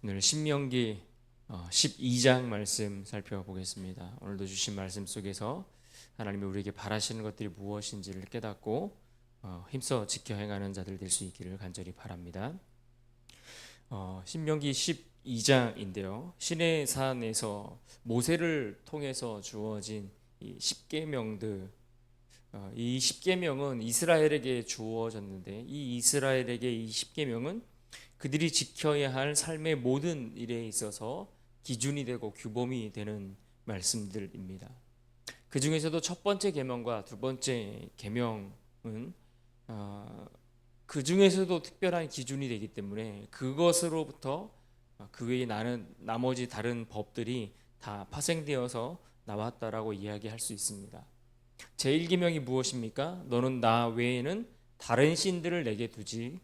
오늘 신명기 12장 말씀 살펴보겠습니다. 오늘도 주신 말씀 속에서 하나님이 우리에게 바라시는 것들이 무엇인지를 깨닫고 힘써 지켜 행하는 자들 될 수 있기를 간절히 바랍니다. 신명기 12장인데요. 시내산에서 모세를 통해서 주어진 이 십계명들, 이 십계명은 이스라엘에게 주어졌는데 이 이스라엘에게 이 십계명은 그들이 지켜야 할 삶의 모든 일에 있어서 기준이 되고 규범이 되는 말씀들입니다. 그 중에서도 첫 번째 계명과 두 번째 계명은 그 중에서도 특별한 기준이 되기 때문에 그것으로부터 그 외에 나머지 다른 법들이 다 파생되어서 나왔다라고 이야기할 수 있습니다. 제1계명이 무엇입니까? 너는 나 외에는 다른 신들을 내게 두지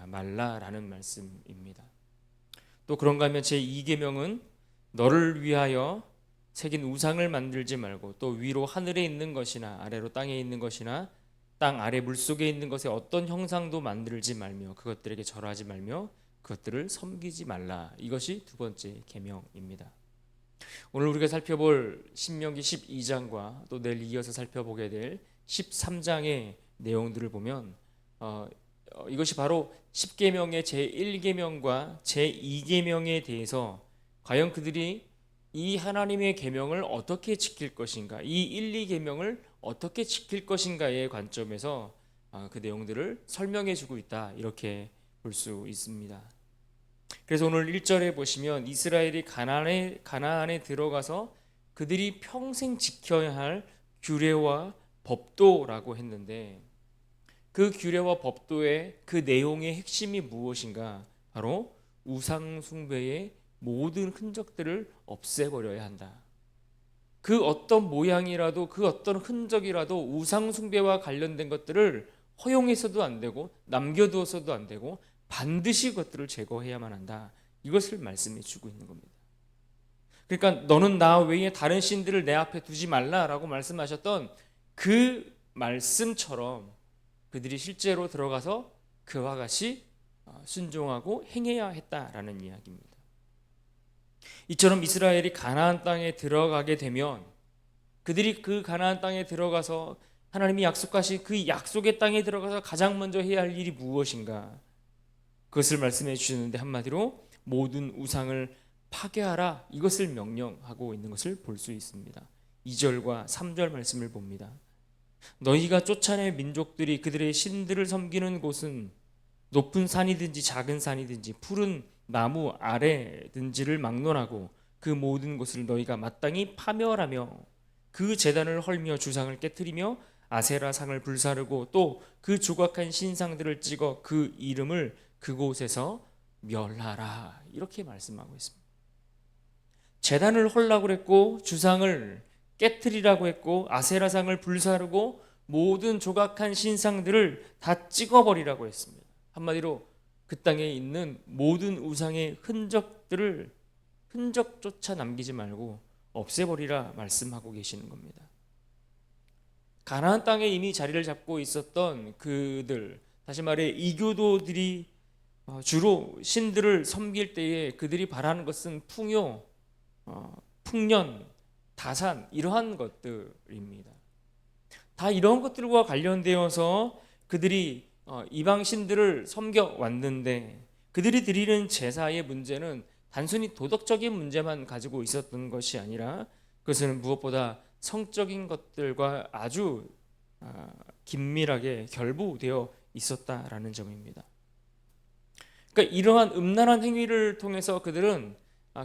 말라라는 말씀입니다. 또 그런가 하면 제2계명은 너를 위하여 새긴 우상을 만들지 말고 또 위로 하늘에 있는 것이나 아래로 땅에 있는 것이나 땅 아래 물속에 있는 것에 어떤 형상도 만들지 말며 그것들에게 절하지 말며 그것들을 섬기지 말라. 이것이 두 번째 계명입니다. 오늘 우리가 살펴볼 신명기 12장과 또 내일 이어서 살펴보게 될 13장의 내용들을 보면 이것이 바로 10계명의 제1계명과 제2계명에 대해서 과연 그들이 이 하나님의 계명을 어떻게 지킬 것인가, 이 1, 2계명을 어떻게 지킬 것인가의 관점에서 그 내용들을 설명해 주고 있다, 이렇게 볼 수 있습니다. 그래서 오늘 1절에 보시면 이스라엘이 가나안에 들어가서 그들이 평생 지켜야 할 규례와 법도라고 했는데 그 규례와 법도의 그 내용의 핵심이 무엇인가? 바로 우상 숭배의 모든 흔적들을 없애버려야 한다. 그 어떤 모양이라도 그 어떤 흔적이라도 우상 숭배와 관련된 것들을 허용해서도 안 되고 남겨두어서도 안 되고 반드시 그것들을 제거해야만 한다. 이것을 말씀해 주고 있는 겁니다. 그러니까 너는 나 외에 다른 신들을 내 앞에 두지 말라라고 말씀하셨던 그 말씀처럼 그들이 실제로 들어가서 그와 같이 순종하고 행해야 했다라는 이야기입니다. 이처럼 이스라엘이 가나안 땅에 들어가게 되면 그들이 그 가나안 땅에 들어가서 하나님이 약속하신 그 약속의 땅에 들어가서 가장 먼저 해야 할 일이 무엇인가? 그것을 말씀해 주시는데 한마디로 모든 우상을 파괴하라, 이것을 명령하고 있는 것을 볼 수 있습니다. 2절과 3절 말씀을 봅니다. 너희가 쫓아낼 민족들이 그들의 신들을 섬기는 곳은 높은 산이든지 작은 산이든지 푸른 나무 아래든지를 막론하고 그 모든 곳을 너희가 마땅히 파멸하며 그 제단을 헐며 주상을 깨뜨리며 아세라 상을 불사르고 또 그 조각한 신상들을 찍어 그 이름을 그곳에서 멸하라, 이렇게 말씀하고 있습니다. 제단을 헐라고 그랬고 주상을 깨트리라고 했고 아세라상을 불사르고 모든 조각한 신상들을 다 찍어버리라고 했습니다. 한마디로 그 땅에 있는 모든 우상의 흔적들을 흔적조차 남기지 말고 없애버리라 말씀하고 계시는 겁니다. 가나안 땅에 이미 자리를 잡고 있었던 그들, 다시 말해 이교도들이 주로 신들을 섬길 때에 그들이 바라는 것은 풍요, 풍년, 다산, 이러한 것들입니다. 다 이런 것들과 관련되어서 그들이 이방 신들을 섬겨 왔는데 그들이 드리는 제사의 문제는 단순히 도덕적인 문제만 가지고 있었던 것이 아니라 그것은 무엇보다 성적인 것들과 아주 긴밀하게 결부되어 있었다라는 점입니다. 그러니까 이러한 음란한 행위를 통해서 그들은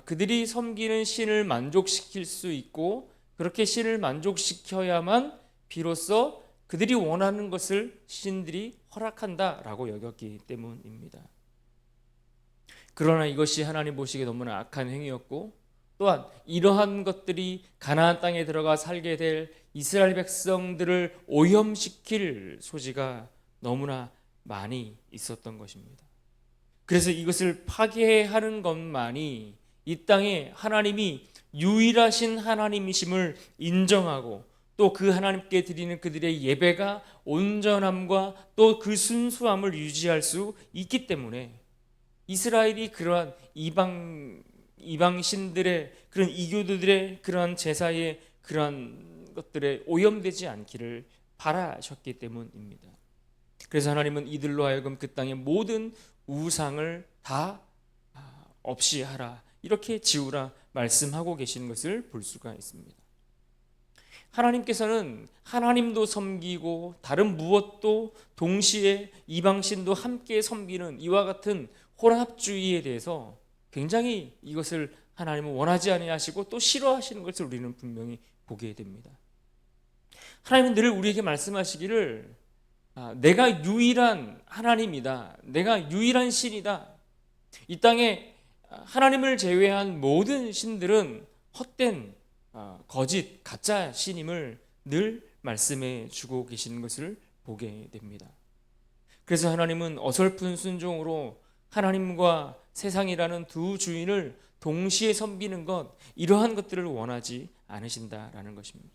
그들이 섬기는 신을 만족시킬 수 있고 그렇게 신을 만족시켜야만 비로소 그들이 원하는 것을 신들이 허락한다라고 여겼기 때문입니다. 그러나 이것이 하나님 보시기에 너무나 악한 행위였고 또한 이러한 것들이 가나안 땅에 들어가 살게 될 이스라엘 백성들을 오염시킬 소지가 너무나 많이 있었던 것입니다. 그래서 이것을 파괴하는 것만이 이 땅에 하나님이 유일하신 하나님이심을 인정하고 또 그 하나님께 드리는 그들의 예배가 온전함과 또 그 순수함을 유지할 수 있기 때문에 이스라엘이 그러한 이방신들의 그런 이교도들의 그러한 제사의 그러한 것들에 오염되지 않기를 바라셨기 때문입니다. 그래서 하나님은 이들로 하여금 그 땅의 모든 우상을 다 없이 하라, 이렇게 지우라 말씀하고 계시는 것을 볼 수가 있습니다. 하나님께서는 하나님도 섬기고 다른 무엇도 동시에 이방신도 함께 섬기는 이와 같은 혼합주의에 대해서 굉장히 이것을 하나님은 원하지 아니하시고 또 싫어하시는 것을 우리는 분명히 보게 됩니다. 하나님은 늘 우리에게 말씀하시기를 내가 유일한 하나님이다, 내가 유일한 신이다, 이 땅에 하나님을 제외한 모든 신들은 헛된 거짓 가짜 신임을 늘 말씀해 주고 계시는 것을 보게 됩니다. 그래서 하나님은 어설픈 순종으로 하나님과 세상이라는 두 주인을 동시에 섬기는 것, 이러한 것들을 원하지 않으신다라는 것입니다.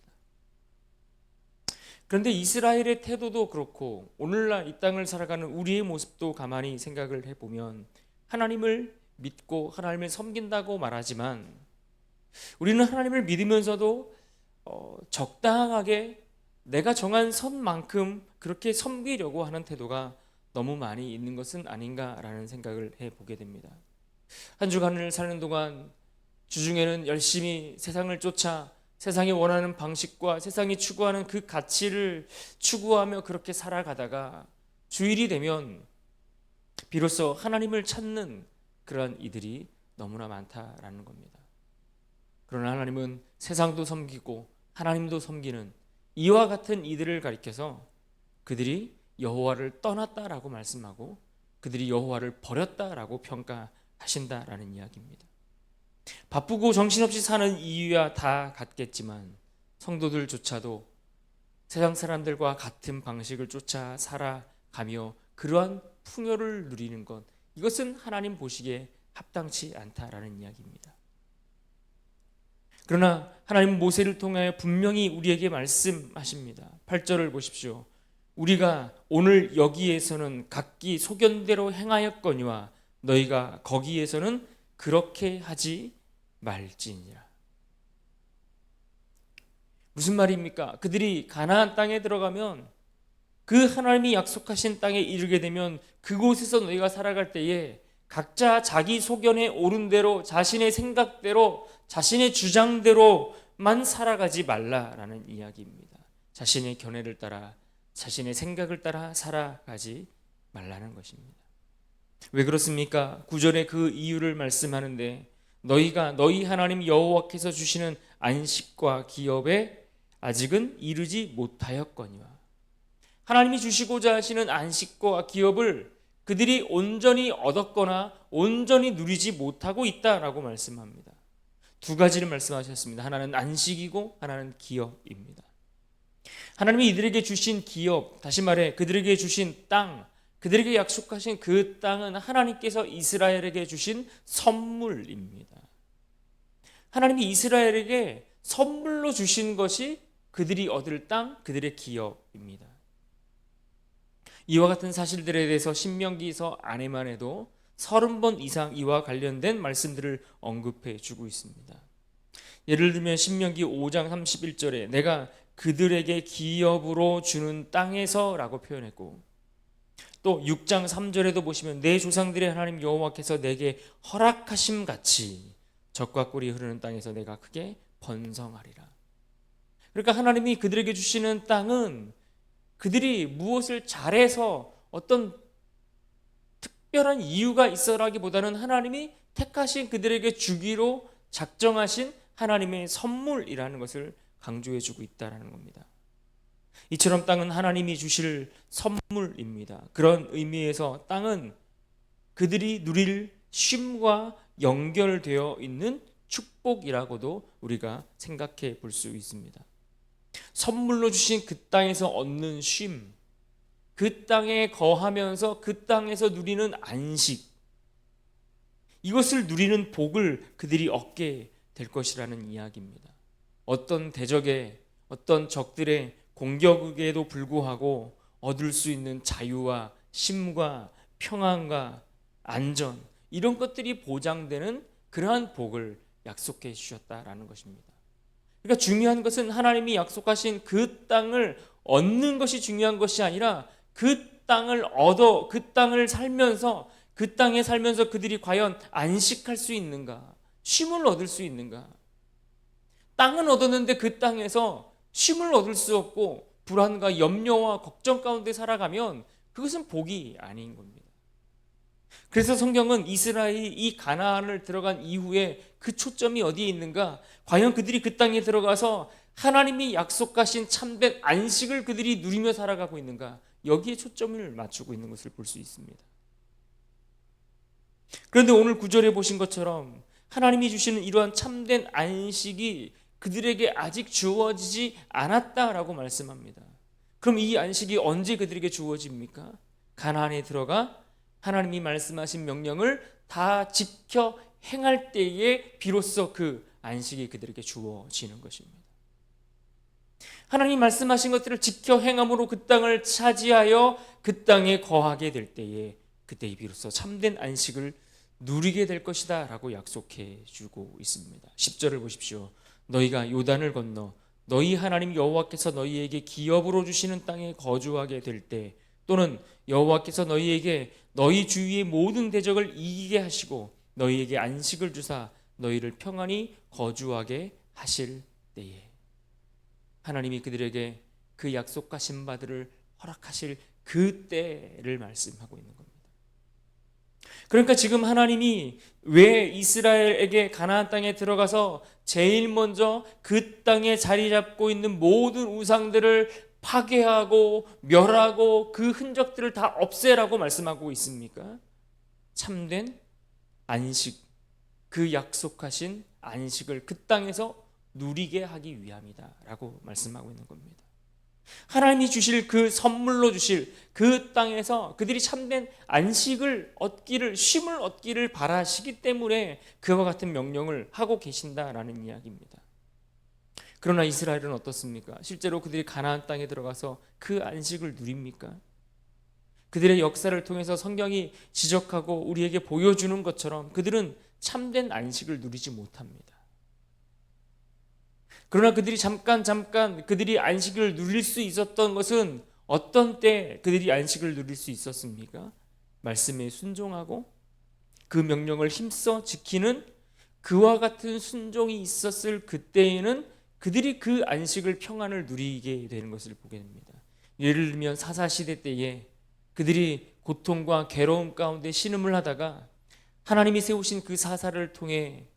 그런데 이스라엘의 태도도 그렇고 오늘날 이 땅을 살아가는 우리의 모습도 가만히 생각을 해보면 하나님을 믿고 하나님을 섬긴다고 말하지만 우리는 하나님을 믿으면서도 적당하게 내가 정한 선만큼 그렇게 섬기려고 하는 태도가 너무 많이 있는 것은 아닌가라는 생각을 해보게 됩니다. 한 주간을 사는 동안 주중에는 열심히 세상을 쫓아 세상이 원하는 방식과 세상이 추구하는 그 가치를 추구하며 그렇게 살아가다가 주일이 되면 비로소 하나님을 찾는 그러한 이들이 너무나 많다라는 겁니다. 그러나 하나님은 세상도 섬기고 하나님도 섬기는 이와 같은 이들을 가리켜서 그들이 여호와를 떠났다라고 말씀하고 그들이 여호와를 버렸다라고 평가하신다라는 이야기입니다. 바쁘고 정신없이 사는 이유야 다 같겠지만 성도들조차도 세상 사람들과 같은 방식을 쫓아 살아가며 그러한 풍요를 누리는 것, 이것은 하나님 보시기에 합당치 않다라는 이야기입니다. 그러나 하나님 모세를 통하여 분명히 우리에게 말씀하십니다. 8절을 보십시오. 우리가 오늘 여기에서는 각기 소견대로 행하였거니와 너희가 거기에서는 그렇게 하지 말지니라. 무슨 말입니까? 그들이 가나안 땅에 들어가면 그 하나님이 약속하신 땅에 이르게 되면 그곳에서 너희가 살아갈 때에 각자 자기 소견에 오른 대로 자신의 생각대로 자신의 주장대로만 살아가지 말라라는 이야기입니다. 자신의 견해를 따라 자신의 생각을 따라 살아가지 말라는 것입니다. 왜 그렇습니까? 9절에 그 이유를 말씀하는데 너희가 너희 하나님 여호와께서 주시는 안식과 기업에 아직은 이르지 못하였거니와. 하나님이 주시고자 하시는 안식과 기업을 그들이 온전히 얻었거나 온전히 누리지 못하고 있다라고 말씀합니다. 두 가지를 말씀하셨습니다. 하나는 안식이고 하나는 기업입니다. 하나님이 이들에게 주신 기업, 다시 말해 그들에게 주신 땅, 그들에게 약속하신 그 땅은 하나님께서 이스라엘에게 주신 선물입니다. 하나님이 이스라엘에게 선물로 주신 것이 그들이 얻을 땅, 그들의 기업입니다. 이와 같은 사실들에 대해서 신명기서 안에만 해도 30번 이상 이와 관련된 말씀들을 언급해 주고 있습니다. 예를 들면 신명기 5장 31절에 내가 그들에게 기업으로 주는 땅에서 라고 표현했고, 또 6장 3절에도 보시면 내 조상들의 하나님 여호와께서 내게 허락하심 같이 젖과 꿀이 흐르는 땅에서 내가 크게 번성하리라. 그러니까 하나님이 그들에게 주시는 땅은 그들이 무엇을 잘해서 어떤 특별한 이유가 있어라기보다는 하나님이 택하신 그들에게 주기로 작정하신 하나님의 선물이라는 것을 강조해 주고 있다는 겁니다. 이처럼 땅은 하나님이 주실 선물입니다. 그런 의미에서 땅은 그들이 누릴 쉼과 연결되어 있는 축복이라고도 우리가 생각해 볼 수 있습니다. 선물로 주신 그 땅에서 얻는 쉼, 그 땅에 거하면서 그 땅에서 누리는 안식, 이것을 누리는 복을 그들이 얻게 될 것이라는 이야기입니다. 어떤 대적의, 어떤 적들의 공격에도 불구하고 얻을 수 있는 자유와 쉼과 평안과 안전, 이런 것들이 보장되는 그러한 복을 약속해 주셨다라는 것입니다. 그러니까 중요한 것은 하나님이 약속하신 그 땅을 얻는 것이 중요한 것이 아니라 그 땅을 얻어 그 땅을 살면서 그 땅에 살면서 그들이 과연 안식할 수 있는가, 쉼을 얻을 수 있는가. 땅은 얻었는데 그 땅에서 쉼을 얻을 수 없고 불안과 염려와 걱정 가운데 살아가면 그것은 복이 아닌 겁니다. 그래서 성경은 이스라엘이 이 가나안을 들어간 이후에 그 초점이 어디에 있는가? 과연 그들이 그 땅에 들어가서 하나님이 약속하신 참된 안식을 그들이 누리며 살아가고 있는가? 여기에 초점을 맞추고 있는 것을 볼 수 있습니다. 그런데 오늘 구절에 보신 것처럼 하나님이 주시는 이러한 참된 안식이 그들에게 아직 주어지지 않았다라고 말씀합니다. 그럼 이 안식이 언제 그들에게 주어집니까? 가나안에 들어가 하나님이 말씀하신 명령을 다 지켜 행할 때에 비로소 그 안식이 그들에게 주어지는 것입니다. 하나님 말씀하신 것들을 지켜 행함으로 그 땅을 차지하여 그 땅에 거하게 될 때에 그때에 비로소 참된 안식을 누리게 될 것이다 라고 약속해 주고 있습니다. 10절을 보십시오. 너희가 요단을 건너 너희 하나님 여호와께서 너희에게 기업으로 주시는 땅에 거주하게 될 때, 또는 여호와께서 너희에게 너희 주위의 모든 대적을 이기게 하시고 너희에게 안식을 주사 너희를 평안히 거주하게 하실 때에, 하나님이 그들에게 그 약속하신 바들을 허락하실 그 때를 말씀하고 있는 겁니다. 그러니까 지금 하나님이 왜 이스라엘에게 가나안 땅에 들어가서 제일 먼저 그 땅에 자리 잡고 있는 모든 우상들을 파괴하고 멸하고 그 흔적들을 다 없애라고 말씀하고 있습니까? 참된 안식, 그 약속하신 안식을 그 땅에서 누리게 하기 위함이다 라고 말씀하고 있는 겁니다. 하나님이 주실 그 선물로 주실 그 땅에서 그들이 참된 안식을 얻기를, 쉼을 얻기를 바라시기 때문에 그와 같은 명령을 하고 계신다라는 이야기입니다. 그러나 이스라엘은 어떻습니까? 실제로 그들이 가나안 땅에 들어가서 그 안식을 누립니까? 그들의 역사를 통해서 성경이 지적하고 우리에게 보여주는 것처럼 그들은 참된 안식을 누리지 못합니다. 그러나 그들이 잠깐 그들이 안식을 누릴 수 있었던 것은 어떤 때 그들이 안식을 누릴 수 있었습니까? 말씀에 순종하고 그 명령을 힘써 지키는 그와 같은 순종이 있었을 그때에는 그들이 그 안식을, 평안을 누리게 되는 것을 보게 됩니다. 예를 들면 사사시대 때에 그들이 고통과 괴로움 가운데 신음을 하다가 하나님이 세우신 그 사사를 통해,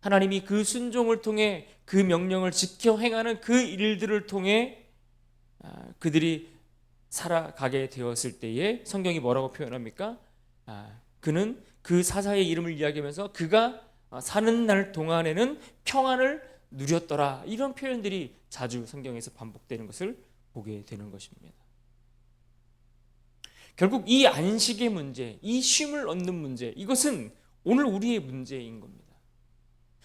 하나님이 그 순종을 통해 그 명령을 지켜 행하는 그 일들을 통해 그들이 살아가게 되었을 때에 성경이 뭐라고 표현합니까? 그는 그 사사의 이름을 이야기하면서 그가 사는 날 동안에는 평안을 누렸더라, 이런 표현들이 자주 성경에서 반복되는 것을 보게 되는 것입니다. 결국 이 안식의 문제, 이 쉼을 얻는 문제, 이것은 오늘 우리의 문제인 겁니다.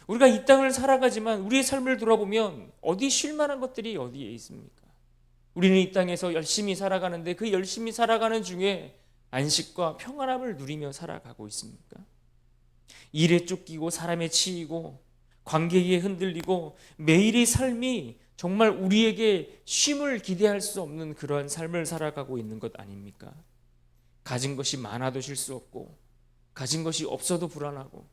우리가 이 땅을 살아가지만 우리의 삶을 돌아보면 어디 쉴 만한 것들이 어디에 있습니까? 우리는 이 땅에서 열심히 살아가는데 그 열심히 살아가는 중에 안식과 평안함을 누리며 살아가고 있습니까? 일에 쫓기고 사람에 치이고 관계에 흔들리고 매일의 삶이 정말 우리에게 쉼을 기대할 수 없는 그러한 삶을 살아가고 있는 것 아닙니까? 가진 것이 많아도 쉴 수 없고 가진 것이 없어도 불안하고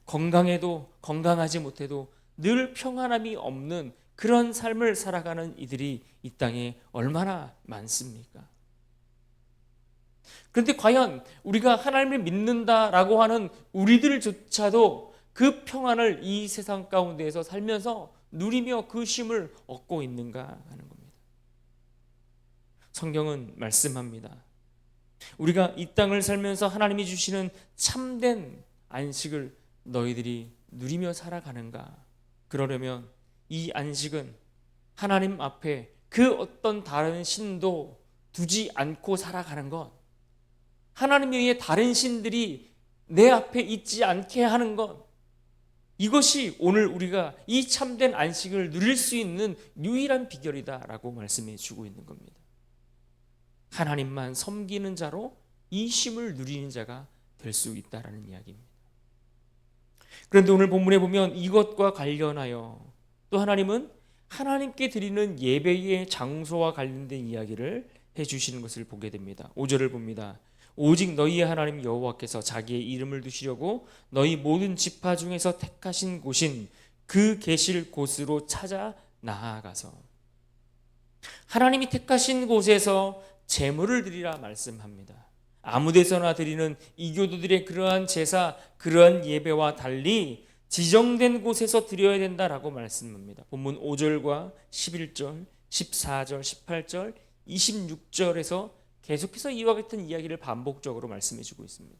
건강해도 건강하지 못해도 늘 평안함이 없는 그런 삶을 살아가는 이들이 이 땅에 얼마나 많습니까? 그런데 과연 우리가 하나님을 믿는다라고 하는 우리들조차도 그 평안을 이 세상 가운데에서 살면서 누리며 그 쉼을 얻고 있는가 하는 겁니다. 성경은 말씀합니다. 우리가 이 땅을 살면서 하나님이 주시는 참된 안식을 너희들이 누리며 살아가는가? 그러려면 이 안식은 하나님 앞에 그 어떤 다른 신도 두지 않고 살아가는 것, 하나님 외에 다른 신들이 내 앞에 있지 않게 하는 것, 이것이 오늘 우리가 이 참된 안식을 누릴 수 있는 유일한 비결이다라고 말씀해 주고 있는 겁니다. 하나님만 섬기는 자로 이 쉼을 누리는 자가 될 수 있다라는 이야기입니다. 그런데 오늘 본문에 보면 이것과 관련하여 또 하나님은 하나님께 드리는 예배의 장소와 관련된 이야기를 해주시는 것을 보게 됩니다. 5절을 봅니다. 오직 너희의 하나님 여호와께서 자기의 이름을 두시려고 너희 모든 지파 중에서 택하신 곳인 그 계실 곳으로 찾아 나아가서, 하나님이 택하신 곳에서 제물을 드리라 말씀합니다. 아무 데서나 드리는 이교도들의 그러한 제사, 그러한 예배와 달리 지정된 곳에서 드려야 된다라고 말씀합니다. 본문 5절과 11절, 14절, 18절, 26절에서 계속해서 이와 같은 이야기를 반복적으로 말씀해 주고 있습니다.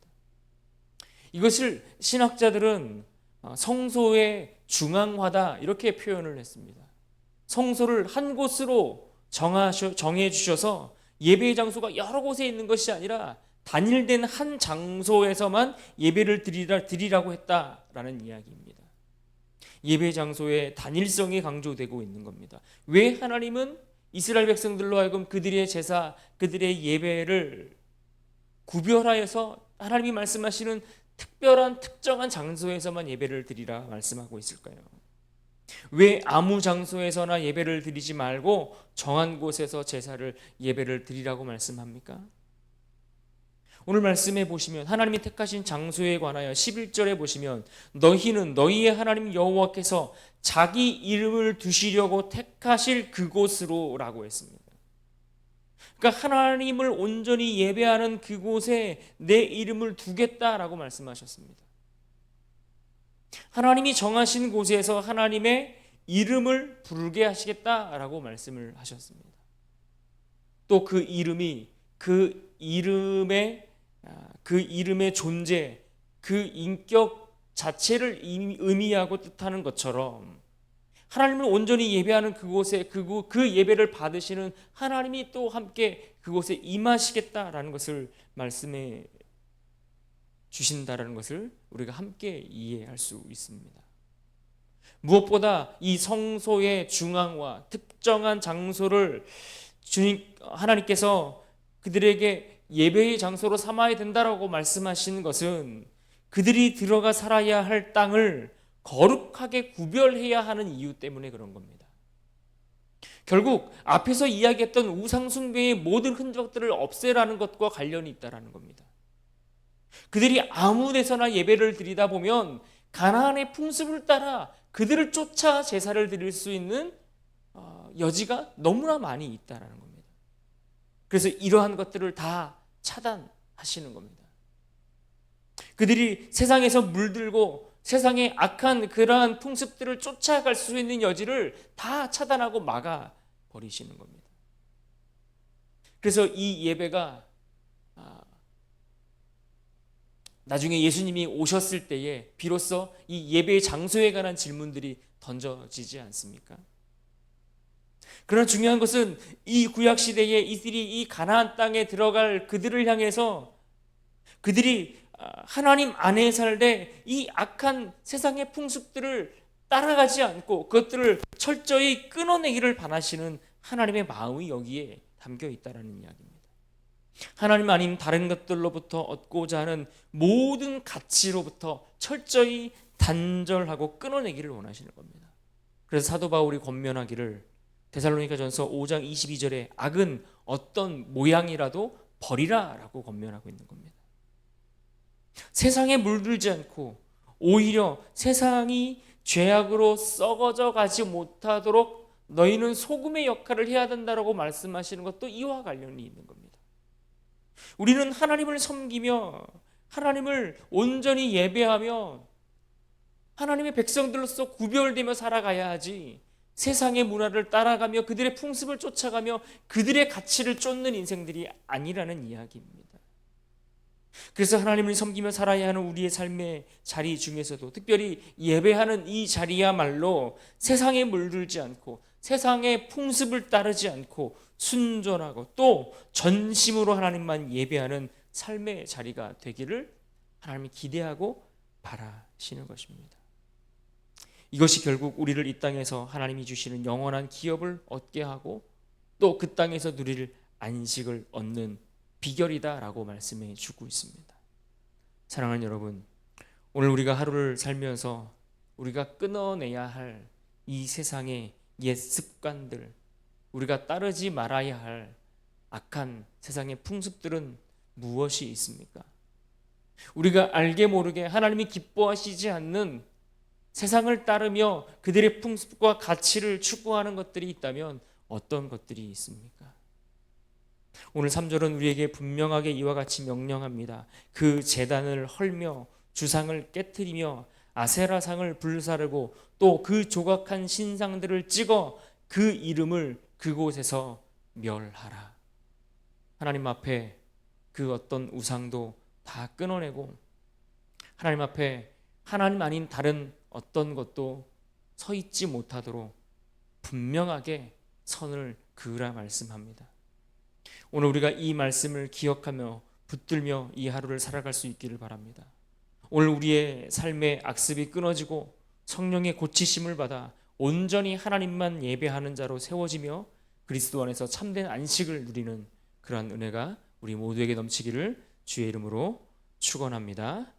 이것을 신학자들은 성소의 중앙화다 이렇게 표현을 했습니다. 성소를 한 곳으로 정해 주셔서 예배의 장소가 여러 곳에 있는 것이 아니라 단일된 한 장소에서만 예배를 드리라고 했다라는 이야기입니다. 예배 장소의 단일성이 강조되고 있는 겁니다. 왜 하나님은 이스라엘 백성들로 하여금 그들의 제사, 그들의 예배를 구별하여서 하나님이 말씀하시는 특정한 장소에서만 예배를 드리라 말씀하고 있을까요? 왜 아무 장소에서나 예배를 드리지 말고 정한 곳에서 제사를 예배를 드리라고 말씀합니까? 오늘 말씀해 보시면 하나님이 택하신 장소에 관하여 11절에 보시면 너희는 너희의 하나님 여호와께서 자기 이름을 두시려고 택하실 그곳으로 라고 했습니다. 그러니까 하나님을 온전히 예배하는 그곳에 내 이름을 두겠다라고 말씀하셨습니다. 하나님이 정하신 곳에서 하나님의 이름을 부르게 하시겠다라고 말씀을 하셨습니다. 또 그 이름의 존재, 그 인격 자체를 의미하고 뜻하는 것처럼 하나님을 온전히 예배하는 그곳에 그 예배를 받으시는 하나님이 또 함께 그곳에 임하시겠다라는 것을 말씀해 주신다라는 것을 우리가 함께 이해할 수 있습니다. 무엇보다 이 성소의 중앙과 특정한 장소를 하나님께서 그들에게 예배의 장소로 삼아야 된다라고 말씀하시는 것은 그들이 들어가 살아야 할 땅을 거룩하게 구별해야 하는 이유 때문에 그런 겁니다. 결국 앞에서 이야기했던 우상숭배의 모든 흔적들을 없애라는 것과 관련이 있다는 겁니다. 그들이 아무 데서나 예배를 드리다 보면 가나안의 풍습을 따라 그들을 쫓아 제사를 드릴 수 있는 여지가 너무나 많이 있다는 겁니다. 그래서 이러한 것들을 다 차단하시는 겁니다. 그들이 세상에서 물들고 세상의 악한 그러한 풍습들을 쫓아갈 수 있는 여지를 다 차단하고 막아 버리시는 겁니다. 그래서 이 예배가 나중에 예수님이 오셨을 때에 비로소 이 예배의 장소에 관한 질문들이 던져지지 않습니까? 그러나 중요한 것은 이 구약 시대에 이들이 이 가나안 땅에 들어갈 그들을 향해서 그들이 하나님 안에 살되 이 악한 세상의 풍습들을 따라가지 않고 그것들을 철저히 끊어내기를 바라시는 하나님의 마음이 여기에 담겨 있다는 이야기입니다. 하나님 아닌 다른 것들로부터 얻고자 하는 모든 가치로부터 철저히 단절하고 끊어내기를 원하시는 겁니다. 그래서 사도 바울이 권면하기를 데살로니가전서 5장 22절에 악은 어떤 모양이라도 버리라 라고 권면하고 있는 겁니다. 세상에 물들지 않고 오히려 세상이 죄악으로 썩어져 가지 못하도록 너희는 소금의 역할을 해야 된다라고 말씀하시는 것도 이와 관련이 있는 겁니다. 우리는 하나님을 섬기며 하나님을 온전히 예배하며 하나님의 백성들로서 구별되며 살아가야 하지, 세상의 문화를 따라가며 그들의 풍습을 쫓아가며 그들의 가치를 쫓는 인생들이 아니라는 이야기입니다. 그래서 하나님을 섬기며 살아야 하는 우리의 삶의 자리 중에서도 특별히 예배하는 이 자리야말로 세상에 물들지 않고 세상의 풍습을 따르지 않고 순전하고 또 전심으로 하나님만 예배하는 삶의 자리가 되기를 하나님이 기대하고 바라시는 것입니다. 이것이 결국 우리를 이 땅에서 하나님이 주시는 영원한 기업을 얻게 하고 또 그 땅에서 누릴 안식을 얻는 비결이다라고 말씀해 주고 있습니다. 사랑하는 여러분, 오늘 우리가 하루를 살면서 우리가 끊어내야 할 이 세상의 옛 습관들, 우리가 따르지 말아야 할 악한 세상의 풍습들은 무엇이 있습니까? 우리가 알게 모르게 하나님이 기뻐하시지 않는 세상을 따르며 그들의 풍습과 가치를 추구하는 것들이 있다면 어떤 것들이 있습니까? 오늘 3절은 우리에게 분명하게 이와 같이 명령합니다. 그 제단을 헐며 주상을 깨트리며 아세라상을 불사르고 또 그 조각한 신상들을 찍어 그 이름을 그곳에서 멸하라. 하나님 앞에 그 어떤 우상도 다 끊어내고 하나님 앞에 하나님 아닌 다른 어떤 것도 서 있지 못하도록 분명하게 선을 그으라 말씀합니다. 오늘 우리가 이 말씀을 기억하며 붙들며 이 하루를 살아갈 수 있기를 바랍니다. 오늘 우리의 삶의 악습이 끊어지고 성령의 고치심을 받아 온전히 하나님만 예배하는 자로 세워지며 그리스도 안에서 참된 안식을 누리는 그러한 은혜가 우리 모두에게 넘치기를 주의 이름으로 축원합니다.